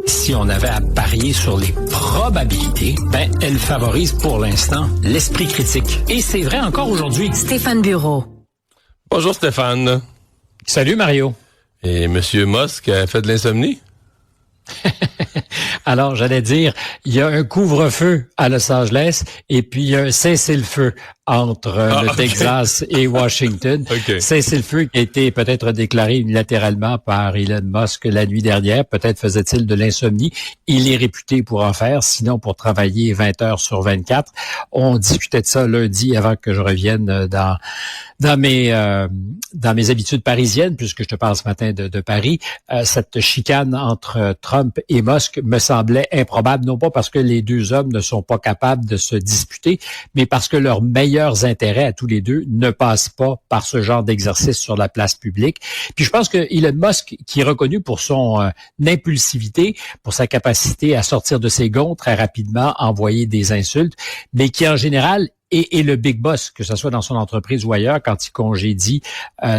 Si on avait à parier sur les probabilités, elle favorise pour l'instant l'esprit critique. Et c'est vrai encore aujourd'hui. Stéphane Bureau. Bonjour Stéphane. Salut Mario. Et Monsieur Musk a fait de l'insomnie? Alors, j'allais dire, il y a un couvre-feu à Los Angeles et puis il y a un cessez-le-feu entre le Texas et Washington. Cessez-le-feu qui a été peut-être déclaré unilatéralement par Elon Musk la nuit dernière. Peut-être faisait-il de l'insomnie. Il est réputé pour en faire, sinon pour travailler 20 heures sur 24. On discutait de ça lundi avant que je revienne dans mes habitudes parisiennes, puisque je te parle ce matin de Paris. Cette chicane entre Trump et Musk me semblait improbable, non pas parce que les deux hommes ne sont pas capables de se disputer, mais parce que leurs meilleurs intérêts à tous les deux ne passent pas par ce genre d'exercice sur la place publique. Puis je pense que Elon Musk, qui est reconnu pour son impulsivité, pour sa capacité à sortir de ses gonds très rapidement, envoyer des insultes, mais qui en général et le big boss, que ce soit dans son entreprise ou ailleurs, quand il congédie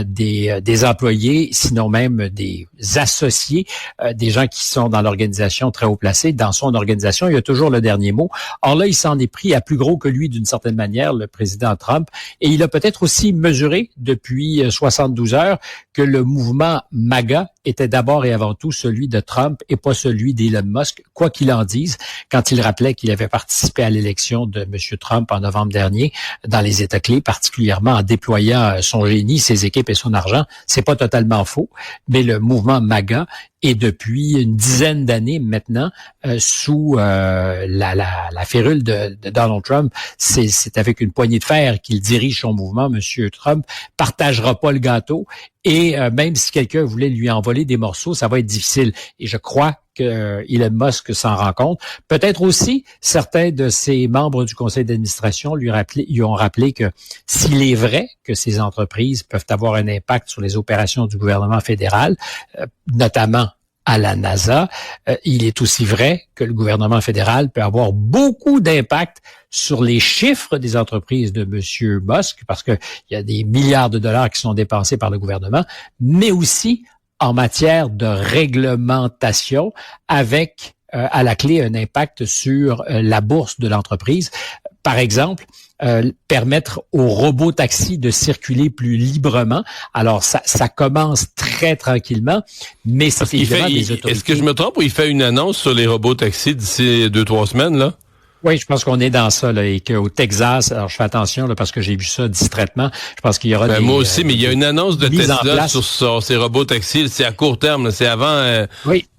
des employés, sinon même des associés, des gens qui sont dans l'organisation très haut placés, dans son organisation, il y a toujours le dernier mot. Or là, il s'en est pris à plus gros que lui d'une certaine manière, le président Trump, et il a peut-être aussi mesuré depuis 72 heures que le mouvement MAGA était d'abord et avant tout celui de Trump et pas celui d'Elon Musk, quoi qu'il en dise, quand il rappelait qu'il avait participé à l'élection de M. Trump en novembre dernier dans les États clés, particulièrement en déployant son génie, ses équipes et son argent. C'est pas totalement faux, mais le mouvement MAGA est depuis une dizaine d'années maintenant sous la férule de Donald Trump. C'est avec une poignée de fer qu'il dirige son mouvement. Monsieur Trump partagera pas le gâteau et même si quelqu'un voulait lui en voler des morceaux, ça va être difficile. Et je crois que Elon Musk s'en rend compte. Peut-être aussi, certains de ses membres du conseil d'administration lui ont rappelé que s'il est vrai que ces entreprises peuvent avoir un impact sur les opérations du gouvernement fédéral, notamment à la NASA, il est aussi vrai que le gouvernement fédéral peut avoir beaucoup d'impact sur les chiffres des entreprises de M. Musk, parce qu'il y a des milliards de dollars qui sont dépensés par le gouvernement, mais aussi en matière de réglementation, avec à la clé un impact sur la bourse de l'entreprise. Par exemple, permettre aux robots taxis de circuler plus librement. Alors, ça commence très tranquillement, mais c'est évidemment des autorités. Est-ce que je me trompe ou il fait une annonce sur les robots taxis d'ici 2-3 semaines, là? Oui, je pense qu'on est dans ça, là, et qu'au Texas, alors je fais attention, là, parce que j'ai vu ça distraitement, je pense qu'il y aura moi aussi, mais il y a une annonce de Tesla sur ces robots taxis, c'est à court terme, là, c'est avant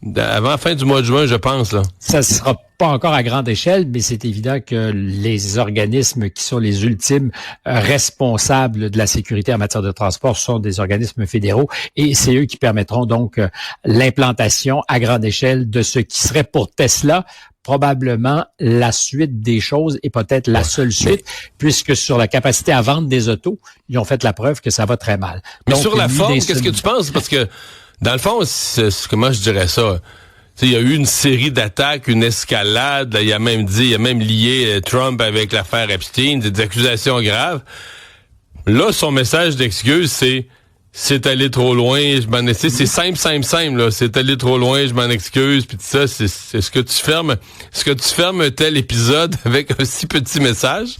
la fin du mois de juin, je pense, là. Ça sera pas encore à grande échelle, mais c'est évident que les organismes qui sont les ultimes responsables de la sécurité en matière de transport sont des organismes fédéraux, et c'est eux qui permettront donc l'implantation à grande échelle de ce qui serait pour Tesla probablement la suite des choses et peut-être la seule suite, puisque sur la capacité à vendre des autos, ils ont fait la preuve que ça va très mal. Mais donc, sur la forme, qu'est-ce que tu penses? Parce que, dans le fond, comment je dirais ça? Il y a eu une série d'attaques, une escalade, il a même lié Trump avec l'affaire Epstein, des accusations graves. Là, son message d'excuse, c'est allé trop loin, je m'en excuse. C'est simple, là. C'est allé trop loin, je m'en excuse, puis tout ça. Est-ce que tu fermes un tel épisode avec un si petit message?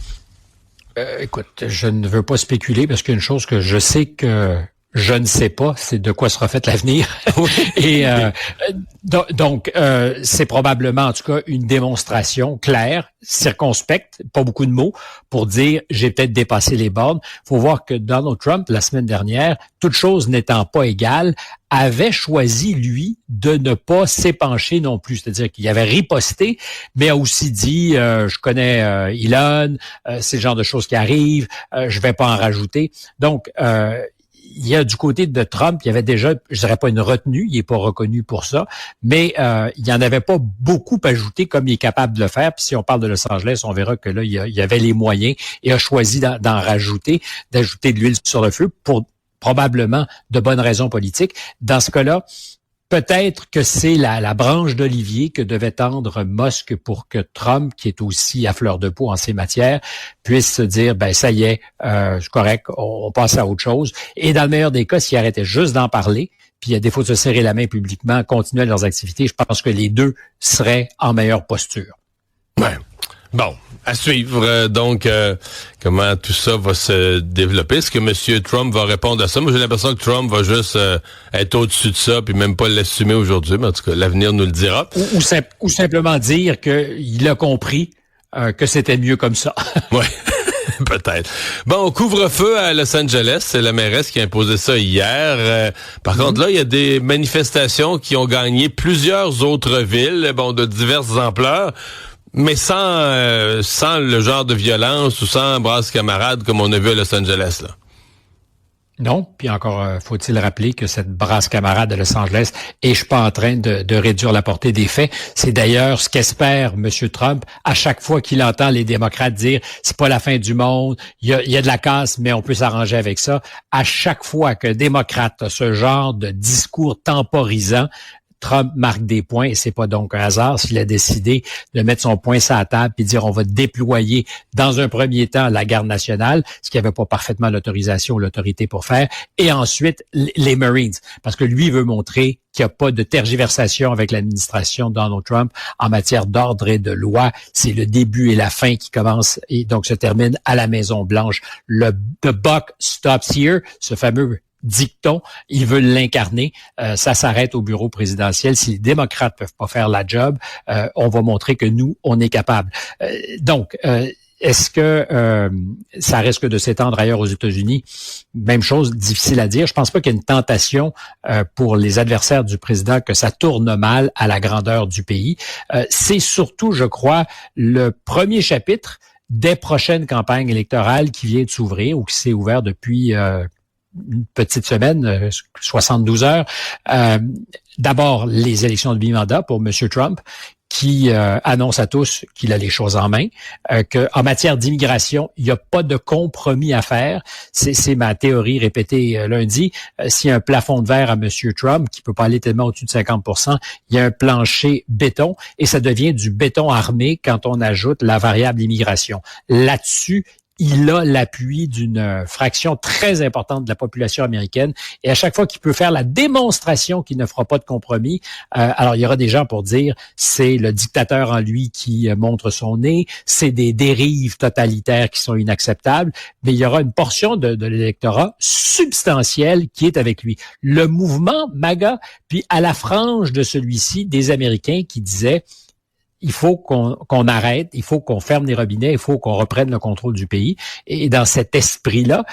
Écoute, je ne veux pas spéculer parce qu'une chose que je sais que je ne sais pas, c'est de quoi sera fait l'avenir. Et donc, c'est probablement, en tout cas, une démonstration claire, circonspecte, pas beaucoup de mots, pour dire j'ai peut-être dépassé les bornes. Faut voir que Donald Trump, la semaine dernière, toute chose n'étant pas égale, avait choisi, lui, de ne pas s'épancher non plus. C'est-à-dire qu'il avait riposté, mais a aussi dit je connais Elon, c'est le genre de choses qui arrivent, je vais pas en rajouter. Donc, il y a du côté de Trump, il y avait déjà, je dirais pas une retenue, il est pas reconnu pour ça, mais il y en avait pas beaucoup ajouté comme il est capable de le faire. Puis si on parle de Los Angeles, on verra que là, il y avait les moyens et a choisi d'en rajouter, d'ajouter de l'huile sur le feu pour probablement de bonnes raisons politiques. Dans ce cas-là, peut-être que c'est la branche d'olivier que devait tendre Musk pour que Trump, qui est aussi à fleur de peau en ces matières, puisse se dire, ben ça y est, c'est correct, on passe à autre chose. Et dans le meilleur des cas, s'ils arrêtaient juste d'en parler, puis à défaut de se serrer la main publiquement, continuer leurs activités, je pense que les deux seraient en meilleure posture. Ouais. Bon, à suivre. Donc, comment tout ça va se développer? Est-ce que M. Trump va répondre à ça? Moi, j'ai l'impression que Trump va juste être au-dessus de ça, puis même pas l'assumer aujourd'hui. Mais en tout cas, l'avenir nous le dira. Ou simplement dire qu'il a compris que c'était mieux comme ça. Ouais. Peut-être. Bon, couvre-feu à Los Angeles, c'est la mairesse qui a imposé ça hier. Par contre, là, il y a des manifestations qui ont gagné plusieurs autres villes, bon, de diverses ampleurs, mais sans le genre de violence ou sans brasse camarade comme on a vu à Los Angeles, là. Non, puis encore faut-il rappeler que cette brasse camarade de Los Angeles est, je suis pas en train de réduire la portée des faits. C'est d'ailleurs ce qu'espère M. Trump à chaque fois qu'il entend les démocrates dire c'est pas la fin du monde, il y a de la casse, mais on peut s'arranger avec ça. À chaque fois qu'un démocrate a ce genre de discours temporisant, Trump marque des points et c'est pas donc un hasard s'il a décidé de mettre son poing sur la table et dire on va déployer dans un premier temps la garde nationale, ce qui avait pas parfaitement l'autorisation ou l'autorité pour faire, et ensuite les Marines, parce que lui veut montrer qu'il n'y a pas de tergiversation avec l'administration de Donald Trump en matière d'ordre et de loi. C'est le début et la fin qui commencent et donc se terminent à la Maison-Blanche. The buck stops here, ce fameux dicton, ils veulent l'incarner. Ça s'arrête au bureau présidentiel. Si les démocrates peuvent pas faire la job, on va montrer que nous, on est capable. Donc, est-ce que ça risque de s'étendre ailleurs aux États-Unis? Même chose, difficile à dire. Je pense pas qu'il y ait une tentation pour les adversaires du président que ça tourne mal à la grandeur du pays. C'est surtout, je crois, le premier chapitre des prochaines campagnes électorales qui vient de s'ouvrir ou qui s'est ouvert depuis une petite semaine, 72 heures. D'abord, les élections de mi-mandat pour M. Trump, qui annonce à tous qu'il a les choses en main, qu'en matière d'immigration, il n'y a pas de compromis à faire. C'est ma théorie répétée lundi. S'il y a un plafond de verre à M. Trump, qui peut pas aller tellement au-dessus de 50%, il y a un plancher béton, et ça devient du béton armé quand on ajoute la variable immigration. Là-dessus, il a l'appui d'une fraction très importante de la population américaine, et à chaque fois qu'il peut faire la démonstration qu'il ne fera pas de compromis, alors il y aura des gens pour dire c'est le dictateur en lui qui montre son nez, c'est des dérives totalitaires qui sont inacceptables, mais il y aura une portion de l'électorat substantielle qui est avec lui. Le mouvement MAGA, puis à la frange de celui-ci, des Américains qui disaient il faut qu'on arrête, il faut qu'on ferme les robinets, il faut qu'on reprenne le contrôle du pays. Et dans cet esprit-là,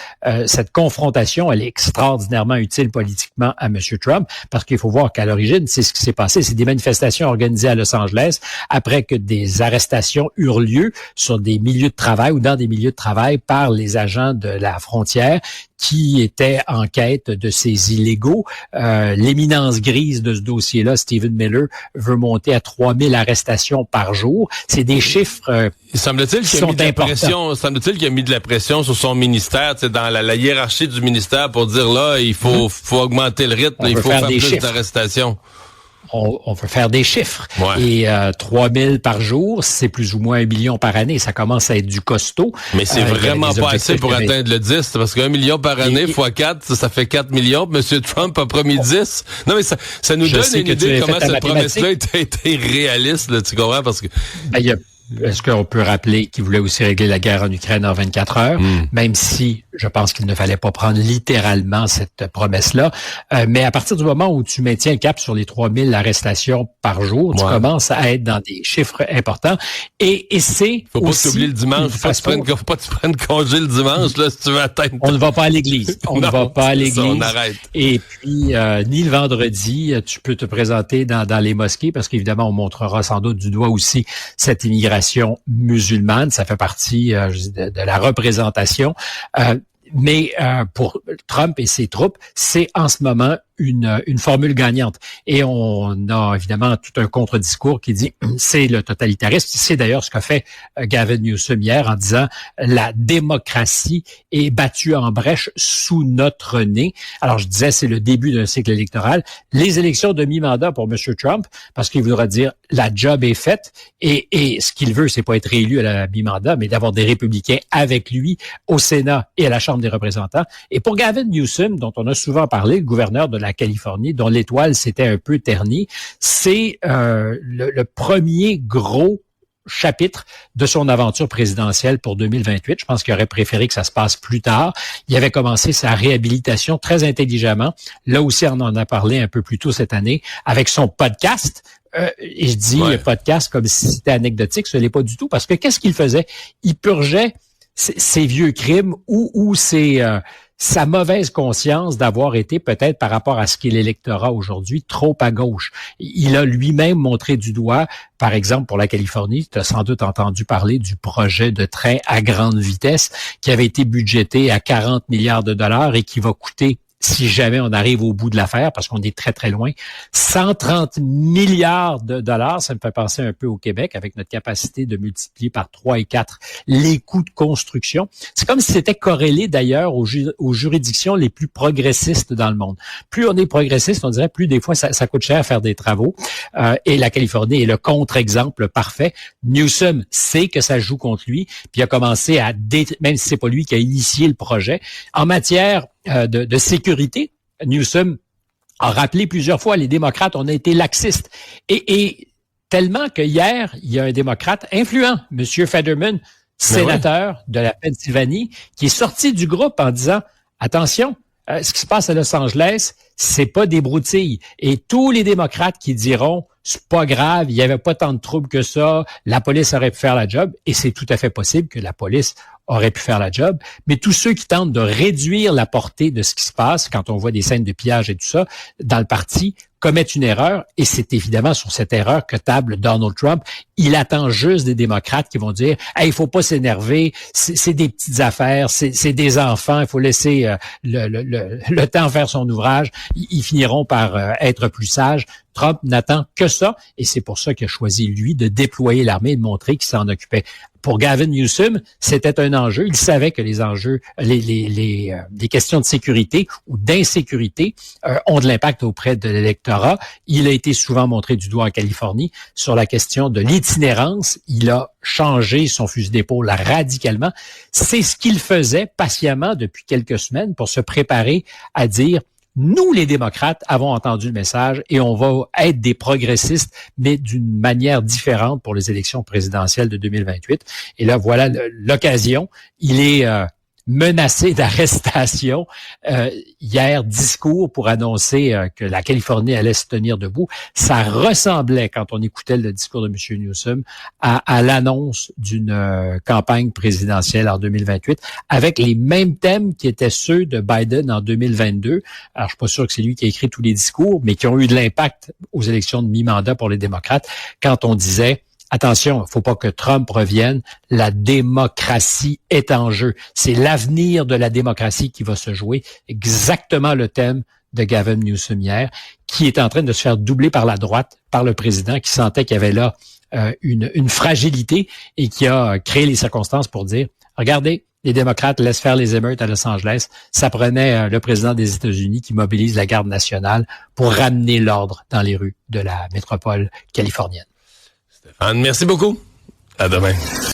cette confrontation, elle est extraordinairement utile politiquement à M. Trump, parce qu'il faut voir qu'à l'origine, c'est ce qui s'est passé. C'est des manifestations organisées à Los Angeles après que des arrestations eurent lieu sur des milieux de travail ou dans des milieux de travail par les agents de la frontière qui étaient en quête de ces illégaux. L'éminence grise de ce dossier-là, Stephen Miller, veut monter à 3000 arrestations par jour. C'est des chiffres semble-t-il qu'il a mis de la pression, semble-t-il qu'il a mis de la pression sur son ministère, dans la hiérarchie du ministère pour dire là, il faut augmenter le rythme, il faut faire plus d'arrestations. On veut faire des chiffres. Ouais. Et 3000 par jour, c'est plus ou moins 1 million par année. Ça commence à être du costaud. Mais c'est vraiment pas assez pour atteindre le 10, parce qu'un million par année fois 4, ça fait 4 millions. M. Trump a promis 10. Non, mais ça nous donne une idée de comment cette promesse-là était réaliste, là, tu comprends? Parce que est-ce qu'on peut rappeler qu'il voulait aussi régler la guerre en Ukraine en 24 heures, même si je pense qu'il ne fallait pas prendre littéralement cette promesse-là. Mais à partir du moment où tu maintiens le cap sur les 3000 arrestations par jour, tu commences à être dans des chiffres importants. Et c'est faut pas t'oublier le dimanche. Faut pas que tu prennes congé le dimanche, là, si tu veux atteindre. On ne va pas à l'église. On ne va pas à l'église. On arrête. Et puis, ni le vendredi, tu peux te présenter dans les mosquées, parce qu'évidemment, on montrera sans doute du doigt aussi cette immigration musulmane, ça fait partie de la représentation. Mais pour Trump et ses troupes, c'est en ce moment une formule gagnante. Et on a évidemment tout un contre-discours qui dit c'est le totalitarisme. C'est d'ailleurs ce qu'a fait Gavin Newsom hier en disant la démocratie est battue en brèche sous notre nez. Alors je disais c'est le début d'un cycle électoral. Les élections de mi-mandat pour M. Trump, parce qu'il voudra dire la job est faite et ce qu'il veut, c'est pas être réélu à la mi-mandat, mais d'avoir des républicains avec lui au Sénat et à la Chambre des représentants. Et pour Gavin Newsom, dont on a souvent parlé, le gouverneur de la Californie, dont l'étoile s'était un peu ternie, c'est le premier gros chapitre de son aventure présidentielle pour 2028. Je pense qu'il aurait préféré que ça se passe plus tard. Il avait commencé sa réhabilitation très intelligemment. Là aussi, on en a parlé un peu plus tôt cette année avec son podcast. Et je dis podcast comme si c'était anecdotique. Ce n'est pas du tout parce que qu'est-ce qu'il faisait? Il purgeait ses vieux crimes ou sa mauvaise conscience d'avoir été peut-être par rapport à ce qu'est l'électorat aujourd'hui trop à gauche. Il a lui-même montré du doigt, par exemple pour la Californie, tu as sans doute entendu parler du projet de train à grande vitesse qui avait été budgété à 40 milliards de dollars et qui va coûter, si jamais on arrive au bout de l'affaire, parce qu'on est très, très loin, 130 milliards de dollars. Ça me fait penser un peu au Québec, avec notre capacité de multiplier par 3 et 4 les coûts de construction. C'est comme si c'était corrélé d'ailleurs aux juridictions les plus progressistes dans le monde. Plus on est progressiste, on dirait, plus des fois ça coûte cher à faire des travaux. Et la Californie est le contre-exemple parfait. Newsom sait que ça joue contre lui, puis il a commencé même si c'est pas lui qui a initié le projet, en matière de sécurité. Newsom a rappelé plusieurs fois, les démocrates, on a été laxistes. Et tellement que hier, il y a un démocrate influent, M. Fetterman, sénateur de la Pennsylvanie, qui est sorti du groupe en disant, attention, ce qui se passe à Los Angeles, c'est pas des broutilles. Et tous les démocrates qui diront, c'est pas grave, il y avait pas tant de troubles que ça, la police aurait pu faire la job, et c'est tout à fait possible que la police aurait pu faire la job, mais tous ceux qui tentent de réduire la portée de ce qui se passe quand on voit des scènes de pillage et tout ça dans le parti commettent une erreur, et c'est évidemment sur cette erreur que table Donald Trump. Il attend juste des démocrates qui vont dire « Hey, il faut pas s'énerver, c'est des petites affaires, c'est des enfants, il faut laisser le temps faire son ouvrage, ils finiront par être plus sages. » Trump n'attend que ça, et c'est pour ça qu'il a choisi, lui, de déployer l'armée et de montrer qu'il s'en occupait. Pour Gavin Newsom, c'était un enjeu. Il savait que les enjeux, les questions de sécurité ou d'insécurité ont de l'impact auprès de l'électorat. Il a été souvent montré du doigt en Californie sur la question de l'itinérance. Il a changé son fusil d'épaule radicalement. C'est ce qu'il faisait patiemment depuis quelques semaines pour se préparer à dire nous, les démocrates, avons entendu le message et on va être des progressistes, mais d'une manière différente pour les élections présidentielles de 2028. Et là, voilà l'occasion. Il est menacé d'arrestation. Hier, discours pour annoncer que la Californie allait se tenir debout. Ça ressemblait, quand on écoutait le discours de M. Newsom, à l'annonce d'une campagne présidentielle en 2028, avec les mêmes thèmes qui étaient ceux de Biden en 2022. Alors, je suis pas sûr que c'est lui qui a écrit tous les discours, mais qui ont eu de l'impact aux élections de mi-mandat pour les démocrates, quand on disait attention, il ne faut pas que Trump revienne. La démocratie est en jeu. C'est l'avenir de la démocratie qui va se jouer. Exactement le thème de Gavin Newsom hier, qui est en train de se faire doubler par la droite, par le président, qui sentait qu'il y avait là une fragilité et qui a créé les circonstances pour dire, regardez, les démocrates laissent faire les émeutes à Los Angeles. Ça prenait le président des États-Unis qui mobilise la garde nationale pour ramener l'ordre dans les rues de la métropole californienne. Stéphane, merci beaucoup. À demain.